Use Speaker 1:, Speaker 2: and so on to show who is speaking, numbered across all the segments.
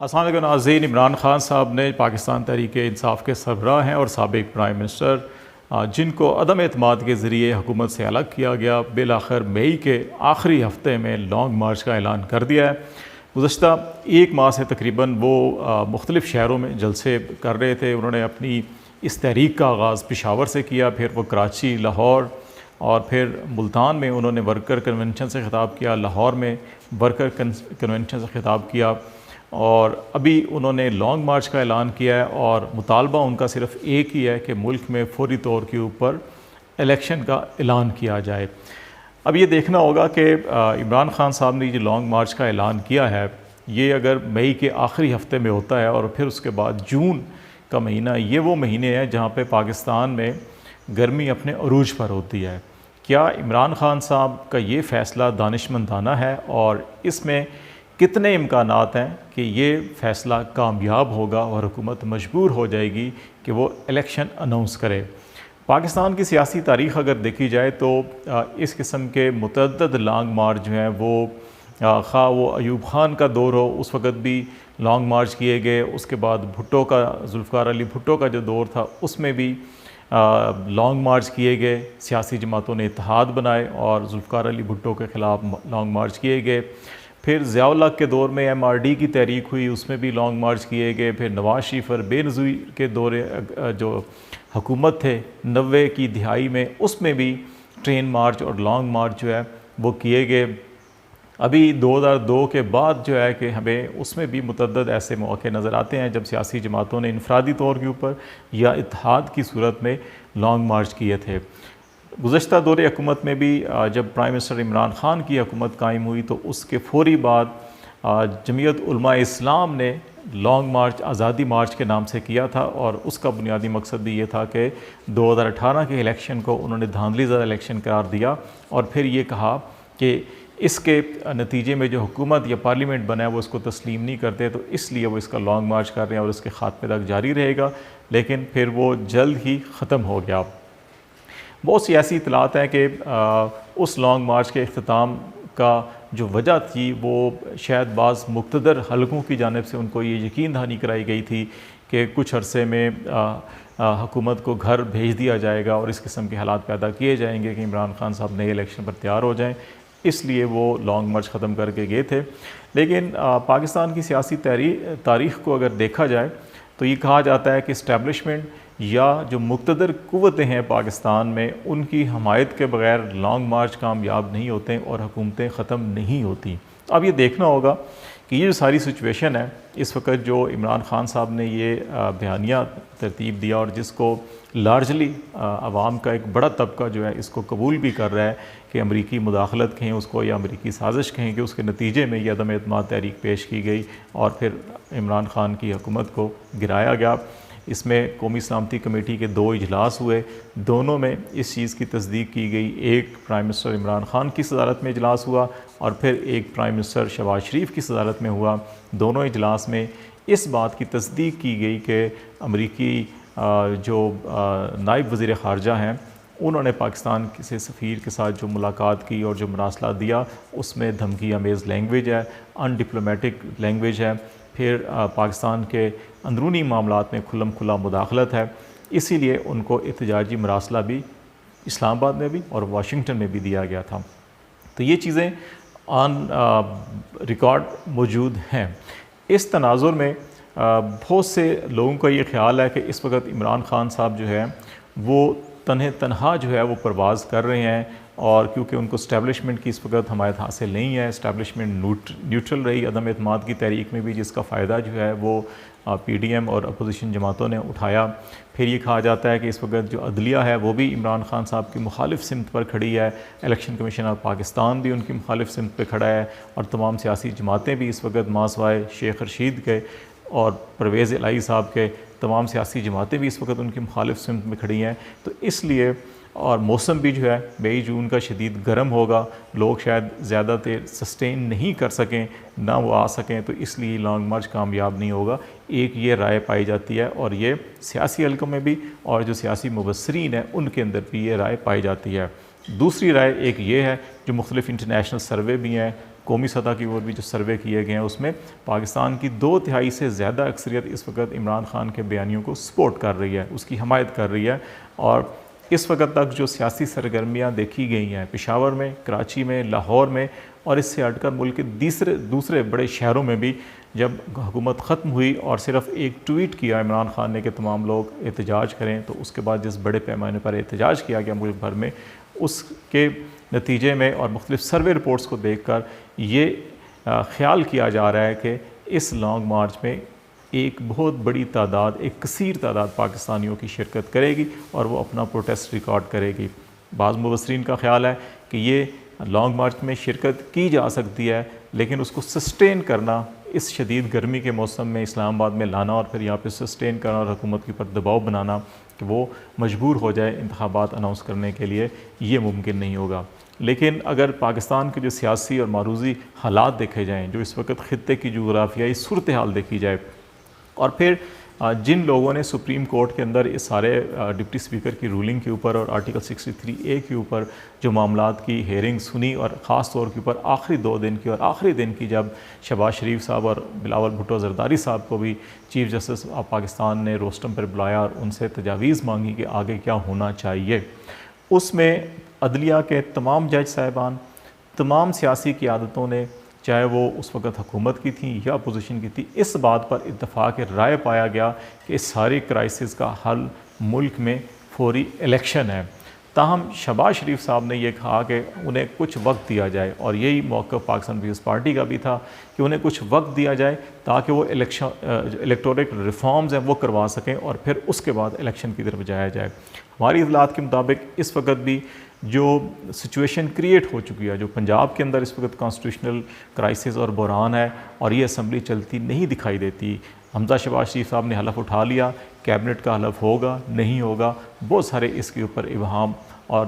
Speaker 1: अस्सलाम वालेकुम नाज़रीन। इमरान ख़ान साहब ने पाकिस्तान तहरीक-ए-इंसाफ़ के सरबराह हैं और साबिक़ प्राइम मिनिस्टर, जिनको अदम एतमाद के ज़रिए हुकूमत से अलग किया गया, बिल-आखिर मई के आखिरी हफ़्ते में लॉन्ग मार्च का ऐलान कर दिया है। गुज़श्ता एक माह से तकरीबन वो मुख्तलिफ़ शहरों में जलसे कर रहे थे। उन्होंने अपनी इस तहरीक का आगाज़ पेशावर से किया, फिर वो कराची, लाहौर और फिर मुल्तान में उन्होंने वर्कर कन्वेंशन से ख़िताब किया, लाहौर में वर्कर कन्वेंशन से ख़िताब किया और अभी उन्होंने लॉन्ग मार्च का ऐलान किया है। और मुतालबा उनका सिर्फ़ एक ही है कि मुल्क में फ़ौरी तौर के ऊपर इलेक्शन का ऐलान किया जाए। अब ये देखना होगा कि इमरान ख़ान साहब ने जो लॉन्ग मार्च का ऐलान किया है, ये अगर मई के आखिरी हफ़्ते में होता है और फिर उसके बाद जून का महीना, ये वो महीने हैं जहाँ पे पाकिस्तान में गर्मी अपने अरूज पर होती है। क्या इमरान ख़ान साहब का ये फ़ैसला दानिशमंदाना है और इसमें कितने इम्कानात हैं कि ये फ़ैसला कामयाब होगा और हुकूमत मजबूर हो जाएगी कि वो इलेक्शन अनाउंस करे? पाकिस्तान की सियासी तारीख़ अगर देखी जाए तो इस किस्म के मुतअद्दद लॉन्ग मार्च जो हैं वो खा वो अयूब ख़ान का दौर हो, उस वक़्त भी लॉन्ग मार्च किए गए। उसके बाद भुट्टो का, जुल्फ़िकार अली भुट्टो का जो दौर था, उसमें भी लॉन्ग मार्च किए गए। सियासी जमातों ने इत्तेहाद बनाए और जुल्फ़िकार अली भुट्टो के ख़िलाफ़ लॉन्ग मार्च किए गए। फिर ज़ियाउल हक़ के दौर में MRD की तहरीक हुई, उसमें भी लॉन्ग मार्च किए गए। फिर नवाज़ शरीफ और बेनज़ीर के दौरे जो हुकूमत थे 90 की दिहाई में, उसमें भी ट्रेन मार्च और लॉन्ग मार्च जो है वो किए गए। अभी 2002 के बाद जो है कि हमें उसमें भी मुतअद्दद ऐसे मौके नज़र आते हैं जब सियासी जमातों ने इनफरादी तौर के ऊपर या इत्तेहाद की सूरत में लॉन्ग मार्च किए थे। गुज़श्ता दौरे हुकूमत में भी जब प्राइम मिनिस्टर इमरान ख़ान की हुकूमत कायम हुई तो उसके फ़ौरी बाद जमीयत उलमा इस्लाम ने लॉन्ग मार्च आज़ादी मार्च के नाम से किया था और उसका बुनियादी मकसद भी ये था कि 2018 के इलेक्शन को उन्होंने धांधलीज़दा इलेक्शन करार दिया और फिर ये कहा कि इसके नतीजे में जो हुकूमत या पार्लियामेंट बना है वो इसको तस्लीम नहीं करते, तो इसलिए वो इसका लॉन्ग मार्च कर रहे हैं और इसके खात्मे तक जारी रहेगा। लेकिन फिर वो जल्द ही ख़त्म हो गया। बहुत सी ऐसी इतलात हैं कि उस लॉन्ग मार्च के अख्ताम का जो वजह थी वो शायद बाज़ मुक़्तदर हलकों की जानिब से उनको ये यकीन दहानी कराई गई थी कि कुछ अरसे में हुकूमत को घर भेज दिया जाएगा और इस किस्म के हालात पैदा किए जाएंगे कि इमरान ख़ान साहब नए इलेक्शन पर तैयार हो जाएँ, इसलिए वो लॉन्ग मार्च ख़त्म करके गए थे। लेकिन पाकिस्तान की सियासी तारीख़ को अगर देखा जाए तो ये कहा जाता है कि इस्टेब्लिशमेंट या जो मुक़्तदर क़ुव्वतें हैं पाकिस्तान में, उनकी हमायत के बग़ैर लॉन्ग मार्च कामयाब नहीं होते और हुकूमतें ख़त्म नहीं होती। अब ये देखना होगा कि ये जो सारी सिचुएशन है इस वक्त, जो इमरान ख़ान साहब ने ये बयानिया तरतीब दिया और जिसको लार्जली आवाम का एक बड़ा तबका जो है इसको कबूल भी कर रहा है कि अमरीकी मुदाखलत कहें उसको या अमरीकी साजिश कहें, कि उसके नतीजे में यह अदम एतमाद तहरीक पेश की गई और फिर इमरान ख़ान की हुकूमत को गिराया गया। इसमें कौमी सलामती कमेटी के 2 इजलास हुए, दोनों में इस चीज़ की तस्दीक की गई। एक प्राइम मिनिस्टर इमरान ख़ान की सदारत में इजलास हुआ और फिर एक प्राइम मिनिस्टर शहबाज शरीफ की सदारत में हुआ। दोनों इजलास में इस बात की तस्दीक की गई कि अमरीकी जो नायब वज़ीर ख़ारजा हैं उन्होंने पाकिस्तान से सफ़ीर के साथ जो मुलाकात की और जो मरासला दिया उसमें धमकी आमेज़ लैंग्वेज है, अनडिप्लोमेटिक लैंग्वेज है, फिर पाकिस्तान के अंदरूनी मामलात में खुल्लम खुल्ला मुदाखलत है। इसीलिए उनको एहतजाजी मरासला भी इस्लामाबाद में भी और वाशिंगटन में भी दिया गया था। तो ये चीज़ें ऑन रिकॉर्ड मौजूद हैं। इस तनाजुर में बहुत से लोगों का ये ख्याल है कि इस वक्त इमरान ख़ान साहब जो है वो तनहा जो है वो परवाज़ कर रहे हैं और क्योंकि उनको इस्टेब्लिशमेंट की इस वक्त हमायत हासिल नहीं है, इस्टेब्लिशमेंट न्यूट्रल रही अदम एतमाद की तहरीक में भी, जिसका फ़ायदा जो है वो PDM और अपोजिशन जमातों ने उठाया। फिर ये कहा जाता है कि इस वक्त जो अदलिया है वो भी इमरान ख़ान साहब की मुखालिफ सिमत पर खड़ी है, इलेक्शन कमीशन ऑफ पाकिस्तान भी उनकी मुखालिफ सिमत पर खड़ा है और तमाम सियासी जमातें भी इस वक्त मासवाए शेख रशीद के और परवेज़ इलाही साहब के तमाम सियासी जमातें भी इस वक्त उनकी मुखालिफ सिमत में खड़ी हैं। तो इसलिए और मौसम भी जो है मई जून का शदीद गर्म होगा, लोग शायद ज़्यादा देर सस्टेन नहीं कर सकें, ना वो आ सकें, तो इसलिए लॉन्ग मार्च कामयाब नहीं होगा। एक ये राय पाई जाती है और ये सियासी हलकों में भी और जो सियासी मुबस्सरीन हैं उनके अंदर भी ये राय पाई जाती है। दूसरी राय एक ये है जो मुख्तलिफ़ इंटरनेशनल सर्वे भी हैं, कौमी सतह की ओर भी जो सर्वे किए गए हैं उसमें पाकिस्तान की 2/3 से ज़्यादा अक्सरियत इस वक्त इमरान खान के बयानियों को सपोर्ट कर रही है, उसकी हमायत कर रही है। और इस वक्त तक जो सियासी सरगर्मियाँ देखी गई हैं पेशावर में, कराची में, लाहौर में और इससे हटकर मुल्क के दूसरे बड़े शहरों में भी जब हुकूमत ख़त्म हुई और सिर्फ एक ट्वीट किया इमरान खान ने कि तमाम लोग एहतजाज करें, तो उसके बाद जिस बड़े पैमाने पर एहतजाज किया गया मुल्क भर में, उसके नतीजे में और मुख्तलिफ सर्वे रिपोर्ट्स को देख कर ये ख्याल किया जा रहा है कि इस लॉन्ग मार्च में एक बहुत बड़ी तादाद, एक कसीर तादाद पाकिस्तानियों की शिरकत करेगी और वो अपना प्रोटेस्ट रिकॉर्ड करेगी। बाज़ मुबस्सरीन का ख्याल है कि ये लॉन्ग मार्च में शिरकत की जा सकती है, लेकिन उसको सस्टेन करना, इस शदीद गर्मी के मौसम में इस्लामाबाद में लाना और फिर यहाँ पे सस्टेन करना और हुकूमत के ऊपर दबाव बनाना कि वो मजबूर हो जाए इंतखाबात अनाउंस करने के लिए, ये मुमकिन नहीं होगा। लेकिन अगर पाकिस्तान के जो सियासी और मारूजी हालात देखे जाएँ, जो इस वक्त ख़ित्ते की जोग्राफियाई सूरत हाल देखी जाए, और फिर जिन लोगों ने सुप्रीम कोर्ट के अंदर इस सारे डिप्टी स्पीकर की रूलिंग के ऊपर और आर्टिकल 63A के ऊपर जो मामलात की हेयरिंग सुनी और ख़ास तौर के ऊपर आखिरी 2 दिन की और आखिरी दिन की जब शहबाज शरीफ साहब और बिलावल भुट्टो जरदारी साहब को भी चीफ़ जस्टिस ऑफ पाकिस्तान ने रोस्टम पर बुलाया और उनसे तजावीज़ मांगी कि आगे क्या होना चाहिए, उसमें अदलिया के तमाम जज साहिबान, तमाम सियासी क़ियादतों ने, चाहे वो उस वक़्त हुकूमत की थी या अपोजिशन की थी, इस बात पर इत्तफ़ाक़ राय पाया गया कि इस सारी क्राइसिस का हल मुल्क में फौरी इलेक्शन है। ताहम शहबाज शरीफ साहब ने यह कहा कि उन्हें कुछ वक्त दिया जाए, और यही मौक़िफ़ पाकिस्तान पीपल्स पार्टी का भी था कि उन्हें कुछ वक्त दिया जाए ताकि वो इलेक्टोरल रिफॉर्म्स हैं वो करवा सकें और फिर उसके बाद इलेक्शन की तरफ जाया जाए। हमारी इतलात के मुताबिक इस वक्त भी जो सिचुएशन क्रिएट हो चुकी है, जो पंजाब के अंदर इस वक्त कॉन्स्टिट्यूशनल क्राइसिस और बहरान है और ये असम्बली चलती नहीं दिखाई देती। हमज़ा शहबाज शरीफ साहब ने हलफ उठा लिया, कैबिनेट का हलफ होगा नहीं होगा, बहुत सारे इसके ऊपर इबहाम और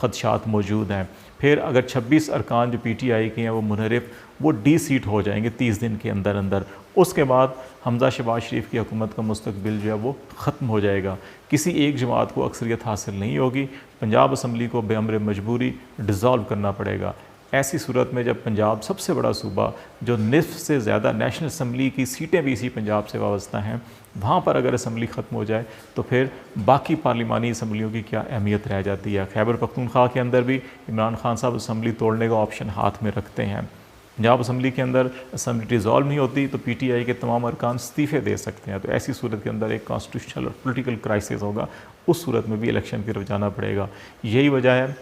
Speaker 1: ख़दशात मौजूद हैं। फिर अगर 26 अरकान जो PTI के हैं वो मुनहरिफ, वो डी-सीट हो जाएंगे 30 दिन के अंदर अंदर, उसके बाद हमज़ा शहबाज शरीफ की हुकूमत का मुस्तकबिल जो है वो ख़त्म हो जाएगा। किसी एक जमात को अक्सरियत हासिल नहीं होगी, पंजाब असम्बली को बेअमर मजबूरी डिज़ोल्व करना पड़ेगा। ऐसी सूरत में जब पंजाब सबसे बड़ा सूबा, जो निस्फ से ज़्यादा नेशनल असम्बली की सीटें भी इसी पंजाब से वाबस्ता हैं, वहाँ पर अगर असम्बली ख़त्म हो जाए तो फिर बाकी पार्लिमानी असम्बलियों की क्या अहमियत रह जाती है। खैबर पख्तूनख्वा के अंदर भी इमरान खान साहब असम्बली तोड़ने का ऑप्शन हाथ में रखते हैं। पंजाब असम्बली के अंदर असम्बली डिज़ोल्व नहीं होती तो PTI के तमाम अरकान इस्तीफ़े दे सकते हैं। तो ऐसी सूरत के अंदर एक कॉन्स्टिट्यूशनल और पोलिटिकल क्राइसिस होगा, उस सूरत में भी इलेक्शन की तरफ जाना पड़ेगा। यही वजह है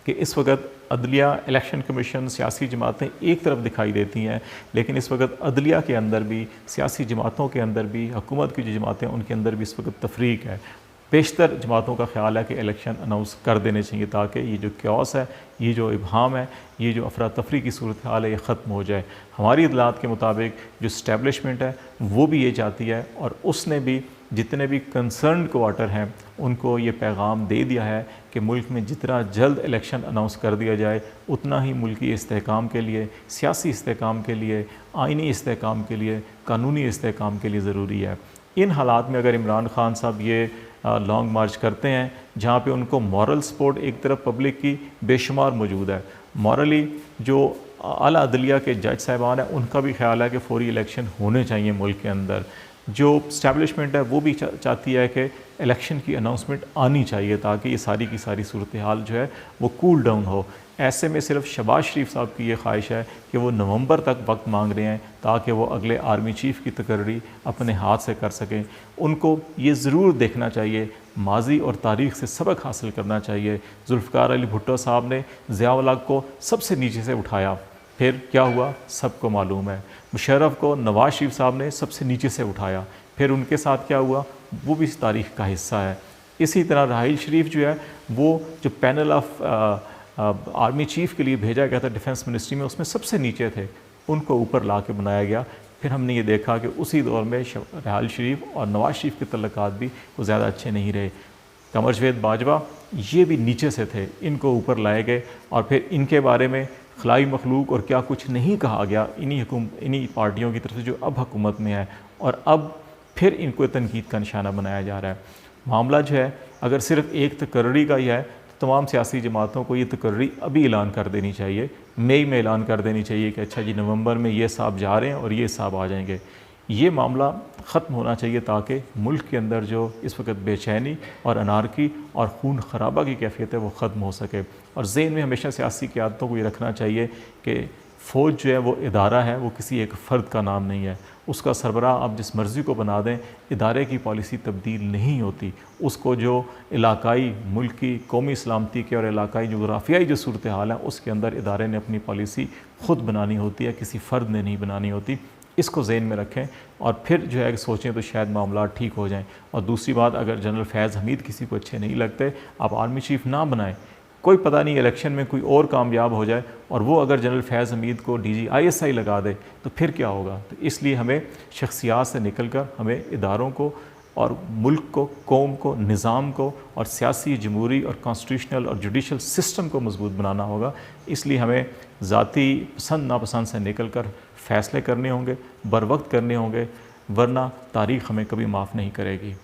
Speaker 1: कि इस वक्त अदलिया, इलेक्शन कमीशन, सियासी जमातें एक तरफ दिखाई देती हैं, लेकिन इस वक्त अदलिया के अंदर भी, सियासी जमातों के अंदर भी, हुकूमत की जो जमातें उनके अंदर भी इस वक्त तफरीक है। बेशतर जमातों का ख्याल है कि इलेक्शन अनाउंस कर देने चाहिए ताकि ये जो क्योस है, ये जो इबहाम है, ये जो अफरा तफरी की सूरत हाल है, ये ख़त्म हो जाए। हमारी इतलात के मुताबिक जो इस्टेब्लिशमेंट है वो भी ये चाहती है और उसने भी जितने भी कंसर्न क्वार्टर हैं उनको ये पैगाम दे दिया है कि मुल्क में जितना जल्द इलेक्शन अनाउंस कर दिया जाए उतना ही मुल्की इस्तेहकाम के लिए, सियासी इस्तेहकाम के लिए, आइनी इस्तेहकाम के लिए, कानूनी इस्तेहकाम के लिए ज़रूरी है। इन हालात में अगर इमरान खान साहब ये लॉन्ग मार्च करते हैं जहाँ पे उनको मॉरल सपोर्ट एक तरफ पब्लिक की बेशुमार मौजूद है, मॉरली जो आला अदलिया के जज साहिबान हैं उनका भी ख्याल है कि फौरी इलेक्शन होने चाहिए मुल्क के अंदर, जो इस्टेब्लिशमेंट है वो भी चाहती है कि इलेक्शन की अनाउंसमेंट आनी चाहिए ताकि ये सारी की सारी सूरत हाल जो है वो कूल डाउन हो। ऐसे में सिर्फ शहबाज शरीफ साहब की ये ख्वाहिश है कि वो नवंबर तक वक्त मांग रहे हैं ताकि वो अगले आर्मी चीफ़ की तकर्री अपने हाथ से कर सकें। उनको ये ज़रूर देखना चाहिए, माजी और तारीख़ से सबक हासिल करना चाहिए। जुल्फ़िकार अली भुट्टो साहब ने ज़िया-उल हक़ को सबसे नीचे से उठाया, फिर क्या हुआ सबको मालूम है। मुशर्रफ को नवाज़ शरीफ साहब ने सबसे नीचे से उठाया, फिर उनके साथ क्या हुआ वो भी इस तारीख़ का हिस्सा है। इसी तरह राहील शरीफ जो है वो जो पैनल ऑफ आर्मी चीफ़ के लिए भेजा गया था डिफेंस मिनिस्ट्री में, उसमें सबसे नीचे थे, उनको ऊपर ला के बनाया गया। फिर हमने ये देखा कि उसी दौर में राहील शरीफ और नवाज़ शरीफ के तल्लुकात भी वो ज़्यादा अच्छे नहीं रहे। कमर जवेद बाजवा ये भी नीचे से थे, इनको ऊपर लाए गए और फिर इनके बारे में खलाई मखलूक और क्या कुछ नहीं कहा गया इन्हीं पार्टियों की तरफ से जो अब हुकूमत में है, और अब फिर इनको तनकीद का निशाना बनाया जा रहा है। मामला जो है अगर सिर्फ एक तकर्री का ही है, तमाम सियासी जमातों को ये तकर्री अभी ऐलान कर देनी चाहिए, मई में ऐलान कर देनी चाहिए कि अच्छा जी नवंबर में ये साहब जा रहे हैं और ये साहब आ जाएंगे। ये मामला ख़त्म होना चाहिए ताकि मुल्क के अंदर जो इस वक्त बेचैनी और अनारकी और खून खराबा की कैफियत है वो ख़त्म हो सके। और ज़हन में हमेशा सियासी क़यादतों को ये रखना चाहिए कि फ़ौज जो है वो इदारा है, वो किसी एक फ़र्द का नाम नहीं है। उसका सरबराह आप जिस मर्ज़ी को बना दें, इदारे की पॉलिसी तब्दील नहीं होती। उसको जो इलाकाई, मुल्की, कौमी सलामती के और इलाकाई जोग्राफियाई जो सूरत हाल है उसके अंदर इदारे ने अपनी पॉलिसी ख़ुद बनानी होती है, किसी फ़र्द ने नहीं बनानी होती। इसको ज़हन में रखें और फिर जो है सोचें तो शायद मामला ठीक हो जाएं। और दूसरी बात, अगर जनरल फैज़ हमीद किसी को अच्छे नहीं लगते, आप आर्मी चीफ़ ना बनाएं। कोई पता नहीं इलेक्शन में कोई और कामयाब हो जाए और वो अगर जनरल फैज़ हमीद को DG ISI लगा दे तो फिर क्या होगा। तो इसलिए हमें शख्सियात से निकल कर हमें इदारों को और मुल्क को, कौम को, निज़ाम को और सियासी, जमहूरी और कॉन्स्टिट्यूशनल और जुडिशल सिस्टम को मजबूत बनाना होगा। इसलिए हमें ज़ाती पसंद नापसंद से निकल कर फ़ैसले करने होंगे, बर वक्त करने होंगे, वरना तारीख़ हमें कभी माफ़ नहीं करेगी।